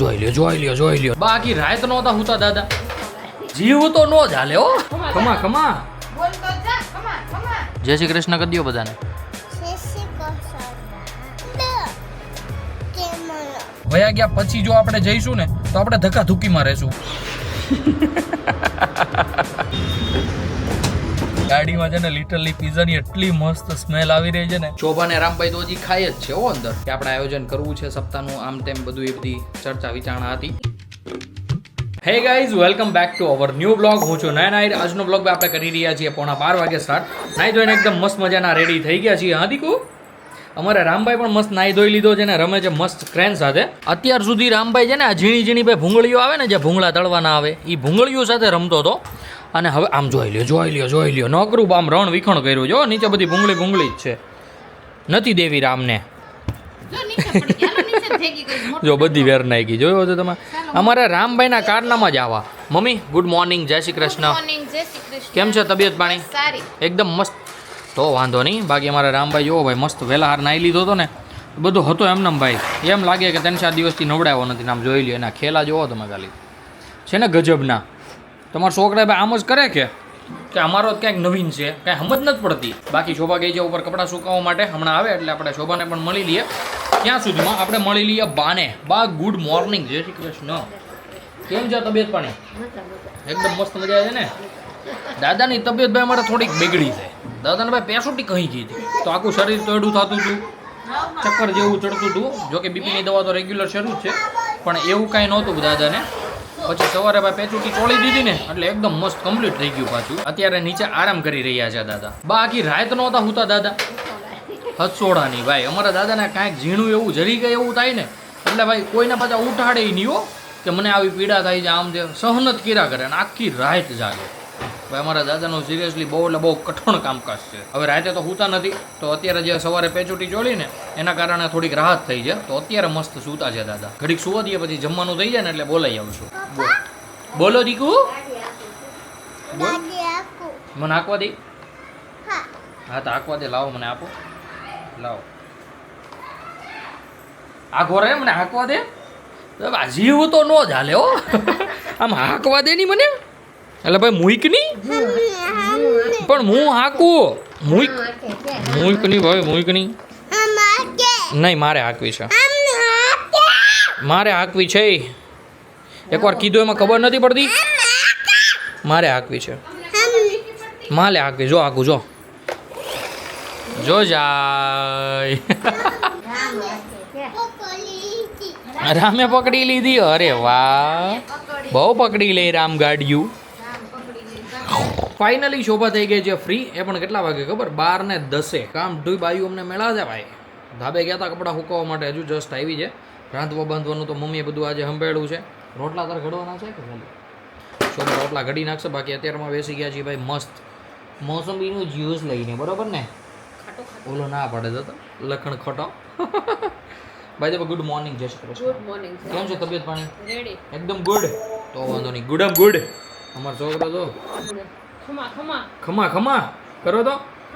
જોઈ લ્યો બાકી રાત નહોતા હુતા દાદા જીવ તો નો જ હાલે હો ખમા ખમા જય શ્રી કૃષ્ણ કરી દો બધાને વયા ગયા પછી જો આપણે જઈશું ને તો આપણે ધક્કા ધુક્કીમાં રહેશું ગાડીમાં છે ને લિટરલી પીઝાની એટલી મસ્ત સ્મેલ આવી રહી છે ને શોભાને રામભાઈ તો હજી ખાય જ છે હો અંદર કે આપણે આયોજન કરવું છે સપ્તાહનું આમ તેમ બધું એ બધી ચર્ચા વિચારણા હતી. Hey guys welcome back to our new blog. હું છું નાયર. આજનો બ્લોગ આપણે કરી રહ્યા છીએ 12:15 વાગે સ્ટાર્ટ. નાઈ ધોઈને એકદમ મસ્ત મજાના રેડી થઈ ગયા છીએ. હા દીકુ અમારે રામભાઈ પણ મસ્ત નાઈ ધોઈ લીધો છે ને રમે છે મસ્ત ક્રેન સાથે. અત્યાર સુધી રામભાઈ છે ને આ ઝીણી ઝીણી ભાઈ ભૂંગળીઓ આવે ને જે ભૂંગળા તળવાના આવે એ ભૂંગળીઓ સાથે રમતો હતો અને હવે આમ જોઈ લ્યો નોકરું આમ રણ વિખણ કર્યું જો નીચે બધી ભૂંગળી જ છે નથી દેવી રામને જો બધી વેર નાખી જોયો તો તમે. અમારે રામભાઈના કારનામાં જ આવા. મમ્મી ગુડ મોર્નિંગ, જય શ્રી કૃષ્ણ. કેમ છે તબિયત પાણી? એકદમ મસ્ત. તો વાંધો નહીં. બાકી અમારા રામભાઈ જોવો ભાઈ મસ્ત વહેલા હાર નાઈ લીધો હતો ને બધું હતો એમને ભાઈ એમ લાગે કે 3-4 દિવસથી નવડાવ્યો નથી. આમ જોઈ લ્યો એના ખેલા જોવો તમે ખાલી છે ને ગજબના. તમારા છોકરા ભાઈ આમ જ કરે કે અમારો ક્યાંક નવીન છે કાંઈ સમજ નથી પડતી. બાકી શોભા ગઈ છે ઉપર કપડાં સુકાવવા માટે. હમણાં આવે એટલે આપણે શોભાને પણ મળી લઈએ. ત્યાં સુધીમાં આપણે મળી લઈએ બાને. બા ગુડ મોર્નિંગ, જય શ્રી કૃષ્ણ. કેમ છે તબિયત પાણી? એકદમ મસ્ત મજા છે ને. દાદાની તબિયત ભાઈ અમારે થોડીક બગડી છે. દાદાને ભાઈ પેસોટી કહી ગઈ હતી તો આખું શરીર તોડું થતું હતું, ચક્કર જેવું ચડતું હતું. જોકે બીપીની દવા તો રેગ્યુલર શરૂ જ છે પણ એવું કાંઈ નહોતું દાદાને. પછી સવારે ભાઈ પેચુટી ચોળી દીધી ને એટલે એકદમ મસ્ત કમ્પ્લીટ થઈ ગયું પાછું. અત્યારે નીચે આરામ કરી રહ્યા છે દાદા. બાકી રાત નહોતા હુતા દાદા હસોડાની ભાઈ. અમારા દાદાને કાંઈક ઝીણું એવું જરી ગઈ એવું થાય ને એટલે ભાઈ કોઈને પાછા ઉઠાડે નહીં હો કે મને આવી પીડા થાય છે આમ જે સહન જ કર્યા કરે અને આખી રાત જાગે ભાઈ. અમારા દાદાનું સિરિયસલી બહુ એટલે બહુ કઠણ કામકાજ છે. હવે રાતે તો સૂતા નથી તો અત્યારે જે સવારે પેચુટી ચોળી ને એના કારણે થોડીક રાહત થઈ છે તો અત્યારે મસ્ત સૂતા છે દાદા. ઘડીક સુવા દઈએ પછી જમવાનું થઈ જાય ને એટલે બોલાઈ આવશું. બોલો દીકુ, મને આંકવા દે. હા તો આંકવા દે. લાવો મને આપો, લાવો આંખો રે મને હાંકવા દે. જીવ તો નો જ હાલે હો આમ હાંકવા દે ની મને. એટલે ભાઈ મુઈક નહીં પણ હું હાંકું. મુઈક નહીં ભાઈ, મુઈક નહીં. નહીં મારે હાંકવી છે, મારે હાંકવી છે. એકવાર કીધું એમાં ખબર નથી પડતી. મારે હાંકવી છે, માલે હાંકવી. જો હાંકું જો જો જાય. રામે પકડી લીધી. અરે વાહ, બહુ પકડી લે રામ ગાડિયું. ફાઇનલી શોભા થઈ ગઈ છે ફ્રી. એ પણ કેટલા વાગે ખબર? 12:10. કામ ઢુઈ બાયું અમને મેળા છે ભાઈ. ધાબે ગયા હતા કપડાં સુકાવવા માટે, હજુ જસ્ટ આવી છે. રાંધવા બાંધવાનું તો મમ્મીએ બધું આજે સંભાળ્યું છે. રોટલા તાર ઘડવાના છે કે ખાલી શોભા રોટલા ઘડી નાખશે. બાકી અત્યારમાં બેસી ગયા છીએ ભાઈ મસ્ત મોસંબીનું જ્યુસ લઈને. બરોબર ને? ઓલો ના પાડે જતો લખણ ખોટો. ભાઈ તો ગુડ મોર્નિંગ, જય શ્રી કૃષ્ણ. Good morning. કેમ છે તબિયત પાણી? રેડી, એકદમ ગુડ. તો વાંધો નહીં. Good good. અમારો છોકરો તો ખમા ખમા ખમા ખમા કરો તો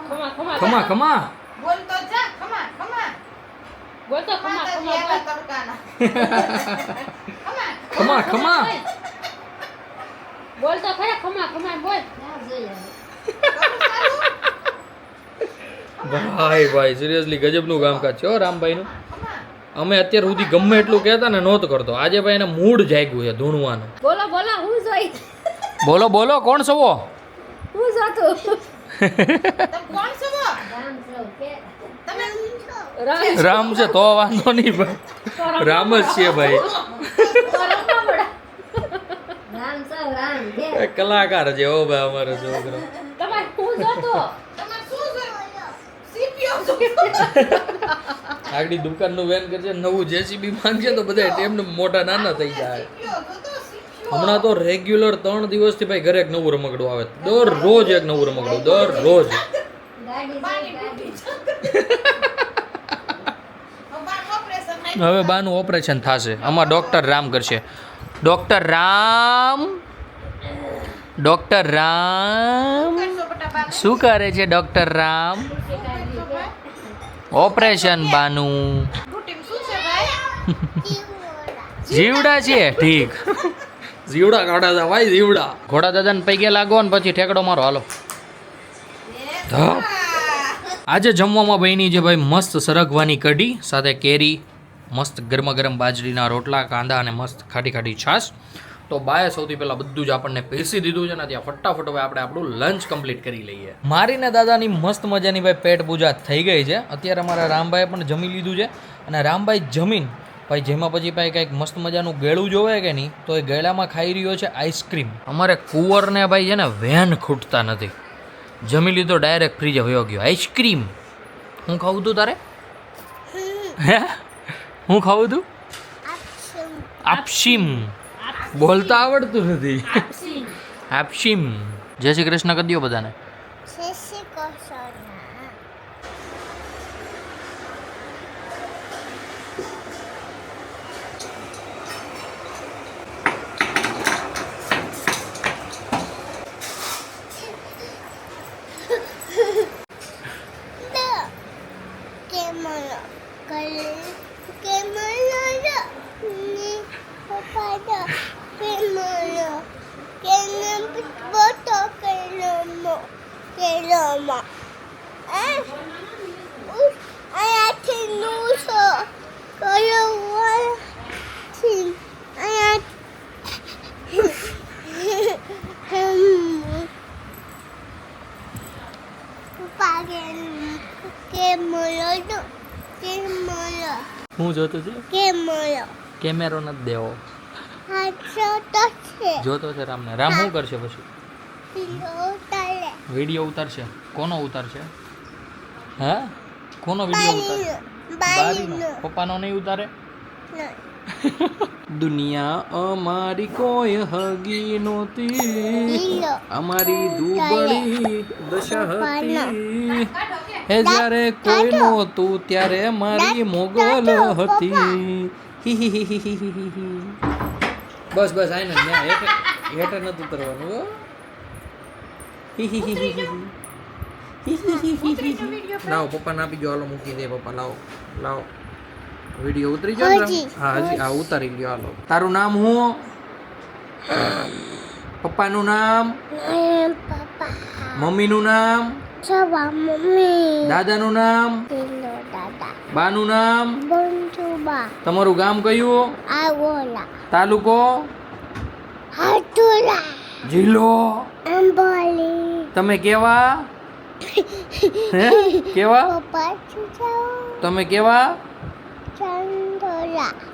ખમા ખમા ખમા ખમા બોલ તો જા. ખમા ખમા બોલ તો ખમા ખમા તડકાના ખમા ખમા બોલ તો ખરા. ખમા ખમા બોલ. ભાઈ ભાઈ સિરિયસલી ગજબનું કામકાજ છે હો રામભાઈનું. અમે અત્યાર સુધી ગમે એટલું કહેતા ને નહોતો કરતો. આજે ભાઈ એને મૂડ જાગ્યું છે ધૂણવાનું. બોલો બોલો હું જોઈ. બોલો બોલો કોણ છો? હું જોતો. કોણ છો? રામ છે તો વાંધો નહીં ભાઈ. રામ જ છે ભાઈ. કલાકાર છે હો ભાઈ અમારો છોકરો. આગળ દુકાનનું વેન કરશે, નવું જેસીબી માંગશે તો બધા એમને મોટા નાના થઈ જાય. હમણાં તો રેગ્યુલર 3 દિવસથી ભાઈ ઘરે એક નવું રમકડું આવે. દરરોજ એક નવું રમકડું, દરરોજ. હવે બાનું ઓપરેશન થશે. આમાં ડોક્ટર રામ કરશે. ડોક્ટર રામ, ડોક્ટર રામ શું કરે છે? ડોક્ટર રામ ઓપરેશન બાનું. જીવડા છે ઠીક જીવડા કાઢા હતા ભાઈ જીવડા ઘોડા દાદાને પૈગે લાગો ને પછી ઠેકડો મારો હાલો આજે જમવામાં બની છે ભાઈ મસ્ત સરગવાની કઢી સાથે કેરી મસ્ત ગરમા ગરમ બાજરીના રોટલા કાંદા અને મસ્ત ખાટી ખાટી છાશ તો બાએ સૌથી પહેલાં બધું જ આપણને પીરસી દીધું છે ને ત્યાં ફટાફટ હવે આપણે આપણું લંચ કમ્પ્લીટ કરી લઈએ મારી ને દાદાની મસ્ત મજાની ભાઈ પેટ પૂજા થઈ ગઈ છે અત્યારે અમારા રામભાઈએ પણ જમી લીધું છે અને રામભાઈ જમીન ભાઈ જેમાં પછી ભાઈ કંઈક મસ્ત મજાનું ગેળું જોવે કે નહીં તો એ ગેળામાં ખાઈ રહ્યો છે આઈસ્ક્રીમ અમારે કુંવરને ભાઈ છે ને વેન ખૂટતા નથી જમી લીધો ડાયરેક્ટ ફ્રીજ વયો ગયો આઈસ્ક્રીમ હું ખાવું તું તારે હે હું ખાવું તું આપશીમ બોલતા આવડતું નથી આપશીમ જય શ્રી કૃષ્ણ કરી દો બધાને હું જોતો છું કેમેરો નથી દેવો જોતો છે રામને રામ શું કરશે પછી વિડીયો ઉતારશે કોનો ઉતારશે હા કોનો વિડીયો ઉતારશે બારીનો પપ્પાનો નહીં ઉતારે દુનિયા અમારી કોઈ હગી નહોતી અમારી દુબળી દશા હતી હે જ્યારે કોઈ નહોતું ત્યારે મારી મોગલ હતી બસ બસ આઈને ત્યાં હેઠે નતું ઉતરવાનું લાવો પપ્પાને આપી ગયો હાલો મૂકી દે પપ્પા લાવો લાવો વિડીયો ઉતરી ગયો હા હજી હા ઉતારી ગયો હાલો તારું નામ હું પપ્પાનું નામ મમ્મીનું નામ દાદાનું નામ બાનું નામ તમારું ગામ કયું તાલુકો જિલ્લો તમે કેવા કેવા તમે કેવા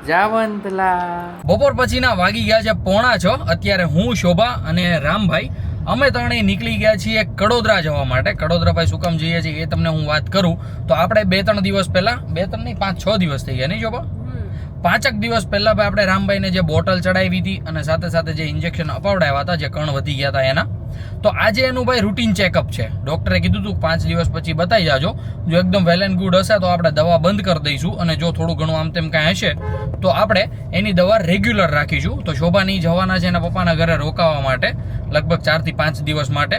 જાવંતલા બપોર પછીના વાગી ગયા છે 6:45 અત્યારે હું શોભા અને રામભાઈ અમે ત્રણેય નીકળી ગયા છીએ કડોદરા જવા માટે કડોદરા ભાઈ શું કામ જઈએ છીએ એ તમને હું વાત કરું તો આપણે 2-3 દિવસ પહેલા 2-3 નહીં 5-6 દિવસ થઈ ગયા નહીં શોભા 5 દિવસ પહેલા ભાઈ આપણે રામભાઈને જે બોટલ ચડાવી હતી અને સાથે સાથે જે ઇન્જેક્શન અપાવડાવ્યા હતા જે કણ વધી ગયા હતા એના તો આજે એનું ભાઈ રૂટીન ચેકઅપ છે ડોક્ટરે કીધું હતું 5 દિવસ પછી બતાવી જાજો જો એકદમ વેલ એન્ડ ગુડ હશે તો આપણે દવા બંધ કરી દઈશું અને જો થોડું ઘણું આમ તેમ કાંઈ હશે તો આપણે એની દવા રેગ્યુલર રાખીશું તો શોભાની જવાના છે એના પપ્પાના ઘરે રોકાવા માટે લગભગ 4 થી 5 દિવસ માટે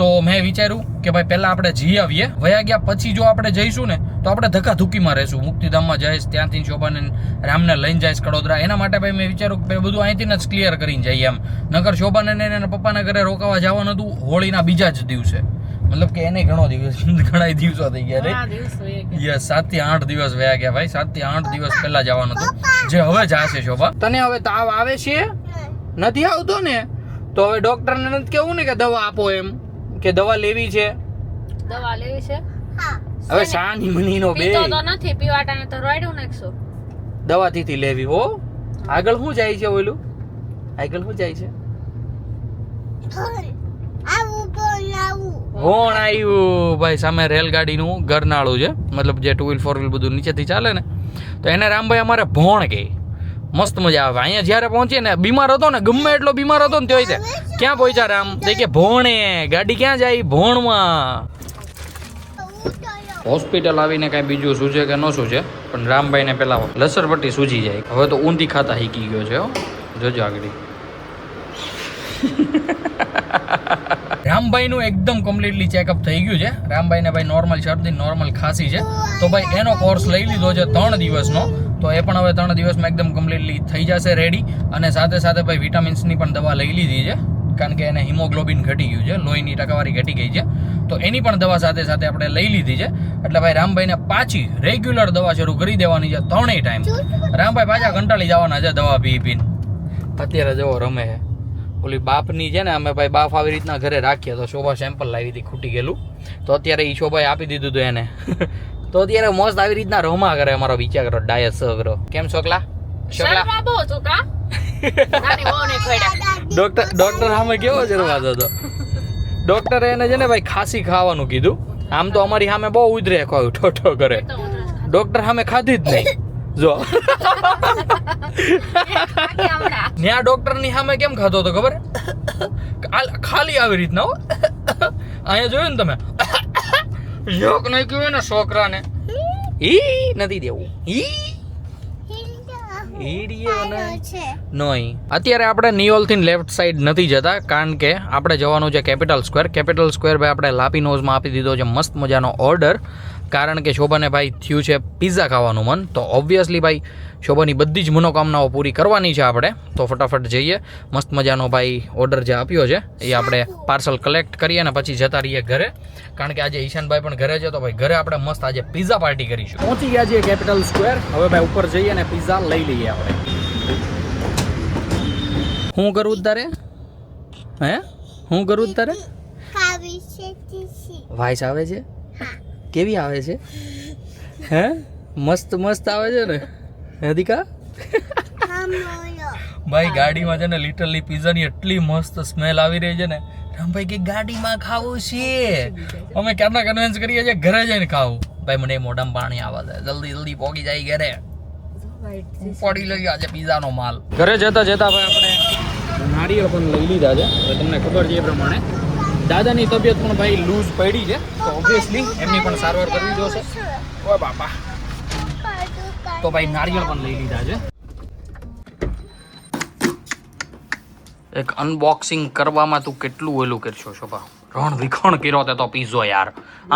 તો મેં વિચાર્યું કે ભાઈ પહેલાં આપણે જઈ આવીએ વયા ગયા પછી જો આપણે જઈશું ને તો આપણે ધક્કાધુક્કીમાં રહીશું મુક્તિધામમાં જઈશ ત્યાંથી શોભાને રામને લઈને જઈશ કડોદરા એના માટે ભાઈ મેં વિચાર્યું કે બધું અહીંથી જ ક્લિયર કરીને જઈએ એમ નકર શોભાને એના પપ્પાના ઘરે રોકાવા જવાનું હતું હોળીના બીજા જ દિવસે મતલબ કે એને ઘણા દિવસો થઈ ગયા યસ 7 થી 8 દિવસ વયા ગયા ભાઈ 7 થી 8 દિવસ પહેલા જવાનું હતું જે હવે જશે શોભા તને હવે તાવ આવે છે નથી આવતો ને તો હવે ડોક્ટરને નથી કેવું ને કે દવા આપો એમ કે દવા લેવી છે હવે શાની મનીનો બે તો નથી પીવાટાને તો રોડ્યું નાખશો દવાથી લેવી હો આગળ શું જાય છે ઓલું આગળ શું જાય છે ભોણ આવ્યું ભાઈ સામે રેલગાડીનું ગરનાળું છે મતલબ જે 2 વ્હીલ 4 વ્હીલ બધું નીચેથી ચાલે ને તો એને રામભાઈ અમારે ભોણ કહે મસ્ત મજા આવે અહીંયા જ્યારે પહોંચીએ ને બીમાર હતો ને ગમે એટલો બીમાર હતો ને ત્યોય ક્યાં પહોંચ્યા રામ તો કે ભોણે ગાડી ક્યાં જાય ભોણમાં હોસ્પિટલ આવીને કાંઈ બીજું સૂજે કે ન સૂજે પણ રામભાઈને પેલા લસરપટ્ટી સૂજી જાય હવે તો ઊંધી ખાતા શીખી ગયો છે જોજો આગળ રામભાઈનું એકદમ કમ્પ્લીટલી ચેકઅપ થઈ ગયું છે રામભાઈને ભાઈ નોર્મલ શરદી નોર્મલ ખાંસી છે તો ભાઈ એનો કોર્સ લઈ લીધો છે 3 દિવસનો તો એ પણ હવે 3 દિવસમાં એકદમ કમ્પ્લીટલી થઈ જશે રેડી. અને સાથે સાથે ભાઈ વિટામિન્સની પણ દવા લઈ લીધી છે, કારણ કે એને હિમોગ્લોબિન ઘટી ગયું છે, લોહીની ટકાવારી ઘટી ગઈ છે, તો એની પણ દવા સાથે સાથે આપણે લઈ લીધી છે. એટલે ભાઈ રામભાઈને પાછી રેગ્યુલર દવા શરૂ કરી દેવાની છે 3 ટાઈમ. રામભાઈ પાછા કંટાળી જવાના છે દવા પી પીને. અત્યારે જવો રમે છે ઓલી બાપની છે ને, અમે ભાઈ બાપ આવી રીતના ઘરે રાખીએ તો શોભા સેમ્પલ લાવી હતી ખૂટી ગયેલું, તો અત્યારે એ શોભાએ આપી દીધું હતું એને. તો અત્યારે મસ્ત આવી રીતના રોમા કરે અમારો વિચાર કરો, ડાયટ સગરો. કેમ છોકલા? શર્મા બહુ છો કા? નાની બહુ ને ખોડા. ડોક્ટર સામે કેવો જરવાતો હતો. ડોક્ટરે એને છે ને ભાઈ ખાસી ખાવાનું કીધું. આમ તો અમારી સામે બહુ ઉધરે કોઈ ઠોઠો કરે, ડોક્ટર સામે ખાધી જ નહીં. જો ન્યા ડોક્ટર ની સામે કેમ ખાતો હતો ખબર? ખાલી આવી રીતના. અહીંયા જોયું ને તમે, યોક નહીં કહ્યું ને છોકરાને ઈ નથી દેવું. અત્યારે આપણે નિયોલ થી લેફ્ટ સાઈડ નથી જતા, કારણ કે આપણે જવાનું છે કેપિટલ સ્ક્વેર. કેપિટલ સ્ક્વેર ભાઈ આપણે લાપીનોઝમાં આપી દીધો છે મસ્ત મજાનો ઓર્ડર, કારણ કે શોભાને ભાઈ થયું છે પિઝા ખાવાનું મન. તો ઓબ્વિયસલી ભાઈ શોભાની બધી જ મનોકામનાઓ પૂરી કરવાની છે આપણે. તો ફટાફટ જઈએ, મસ્ત મજાનો ભાઈ ઓર્ડર જે આપ્યો છે એ આપણે પાર્સલ કલેક્ટ કરીએ અને પછી જતા રહીએ ઘરે, કારણ કે આજે ઈશાનભાઈ પણ ઘરે છે. તો ભાઈ ઘરે આપણે મસ્ત આજે પિઝા પાર્ટી કરીશું. પહોંચી ગયા છીએ કેપિટલ સ્ક્વેર. હવે ભાઈ ઉપર જઈએ અને પિઝા લઈ લઈએ આપણે. હું કરું તારે? હે હું કરું તારે? વાઇસ આવે છે? કેવી આવે છે? હે મસ્ત મસ્ત આવે છે ને હદિકા? ભાઈ ગાડીમાં છે ને લિટરલી પિઝાની એટલી મસ્ત સ્મેલ આવી રહી છે ને. રામભાઈ કે ગાડીમાં ખાવું છે, અમે ક્યારના કન્વિન્સ કરીએ છીએ ઘરે જઈને ખાવું. ભાઈ મને મોઢામાં પાણી આવે છે, જલ્દી જલ્દી પહોંચી જાય ઘરે. પડી લઈ આજે પિઝાનો માલ. ઘરે જતા જતા ભાઈ આપણે નારિયેળ પણ લઈ લીધા છે. હવે તમને ખબર છે એ પ્રમાણે દાદાની તબિયત પણ ભાઈ લૂઝ પડી છે, તો ઓબ્વિયસલી એમની પણ સારવાર કરવી જોશે. ઓ બાપા, તો ભાઈ નારિયેળ પણ લઈ લીધા છે. એક અનબોક્સિંગ કરવામાં તું કેટલું ઓલું કરશો શોભા? રણ વિખણ કર્યો તે તો પીઝો યાર,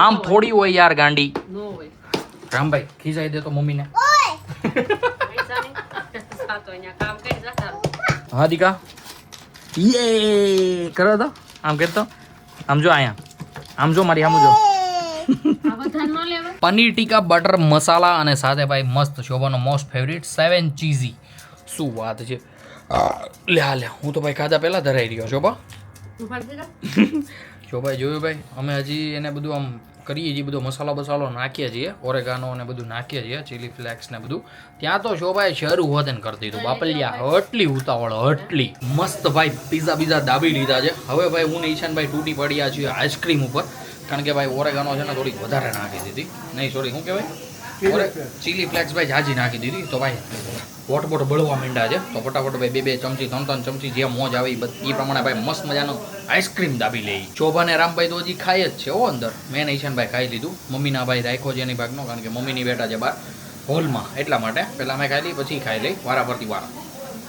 આમ થોડી હોય યાર ગાંડી. રામભાઈ ખીજાઈ દે તો મમ્મીને. હા દીકા યે કરો તો આમ કરતો. આમ જો અહીંયા, આમ જો મારી આમ જો. પનીર ટીકા બટર મસાલા અને સાથે ભાઈ મસ્ત શોભાનો મોસ્ટ ફેવરિટ 7 ચીઝી. શું વાત છે. લે હું તો ભાઈ ખાધા પહેલા ધરાઈ રહ્યો શોભા. શોભાઈ જોયું ભાઈ, અમે હજી એને બધું આમ કરીએ છીએ, બધો મસાલો નાખીએ છીએ, ઓરેગાનો ને બધું નાખીએ છીએ, ચીલી ફ્લેક્સ ને બધું. ત્યાં તો શોભાઈ શરૂ હોત ને કરતી હતું બાપલિયા, હટલી ઉતાવળ હટલી. મસ્ત ભાઈ પીઝા દાબી લીધા છે. હવે ભાઈ હું ને ઈશાનભાઈ તૂટી પડ્યા છીએ આઈસ્ક્રીમ ઉપર, કારણ કે ભાઈ ઓરેગાનો છે ને થોડીક વધારે નાખી દીધી. નહીં સોરી શું કહેવાય, ચીલી ફ્લેક્સ ભાઈ જાજી નાખી દીધી. તો ભાઈ વોટ બળવા માંડ્યા છે. તો ફટાફટ ભાઈ 2 ચમચી 3 ચમચી જે મોજ આવે એ પ્રમાણે ભાઈ મસ્ત મજાનો આઈસ્ક્રીમ દાબી લઈ. શોભા ને રામભાઈ તો હજી ખાઈ જ છે હો અંદર. મેં ઈશાનભાઈ ખાઈ લીધું, મમ્મીના ભાઈ રાખ્યો છે એની ભાગનો, કારણ કે મમ્મીની બેટા છે બહાર હોલમાં, એટલા માટે પહેલાં મેં ખાઈ લઈ પછી ખાઈ લઈ, વારા પરથી વારા.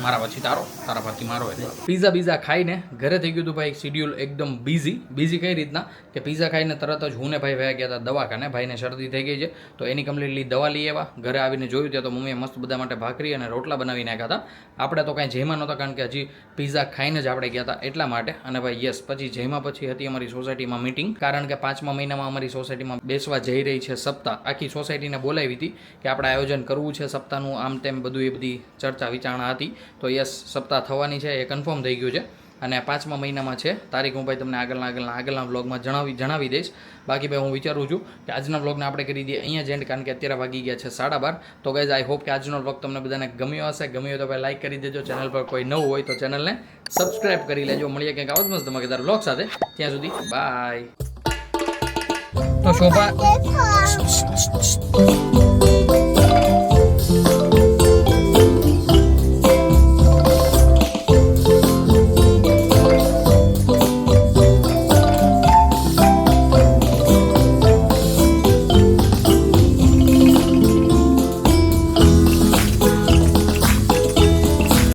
મારા પછી તારો, તારા પરથી મારો. એટલે પીઝા ખાઈને ઘરે થઈ ગયું હતું ભાઈ શિડ્યુલ એકદમ બિઝી કઈ રીતના કે પીઝા ખાઈને તરત જ હું ને ભાઈ વયા ગયા હતા દવાખાને. ભાઈને શરદી થઈ ગઈ છે, તો એની કમ્પ્લીટલી દવા લઈ આવ્યા. ઘરે આવીને જોયું ત્યાં તો મમ્મીએ મસ્ત બધા માટે ભાખરી અને રોટલા બનાવી નાખ્યા હતા. આપણે તો કાંઈ જમ્યા નહોતા, કારણ કે હજી પીઝા ખાઈને જ આપણે ગયા હતા એટલા માટે. અને ભાઈ યસ, પછી જમ્યા પછી હતી અમારી સોસાયટીમાં મીટિંગ, કારણ કે 5મા મહિનામાં અમારી સોસાયટીમાં બેસવા જઈ રહી છે સપ્તાહ. આખી સોસાયટીને બોલાવી હતી કે આપણે આયોજન કરવું છે સપ્તાહનું, આમ તેમ બધું એ બધી ચર્ચા વિચારણા હતી. તો યસ, સપ્તાહ થવાની છે એ કન્ફર્મ થઈ ગયું છે. અને 5મા મહિનામાં છે તારીખ. હું ભાઈ તમને આગળના વ્લોગમાં જણાવી દઈશ. બાકી ભાઈ હું વિચારું છું કે આજના વ્લોગને આપણે કરી દઈએ અહીંયા જ એન્ડ, કારણ કે અત્યારે વાગી ગયા છે 12:30. તો ગાઈઝ આઈ હોપ કે આજનો વ્લોગ તમને બધાને ગમ્યો હશે. ગમ્યો તો ભાઈ લાઈક કરી દેજો. ચેનલ પર કોઈ નવું હોય તો ચેનલને સબસ્ક્રાઈબ કરી લેજો. મળીએ કંઈક આવો જ મસ્ત ધમાકેદાર વ્લોગ સાથે. ત્યાં સુધી બાય. તો શોભા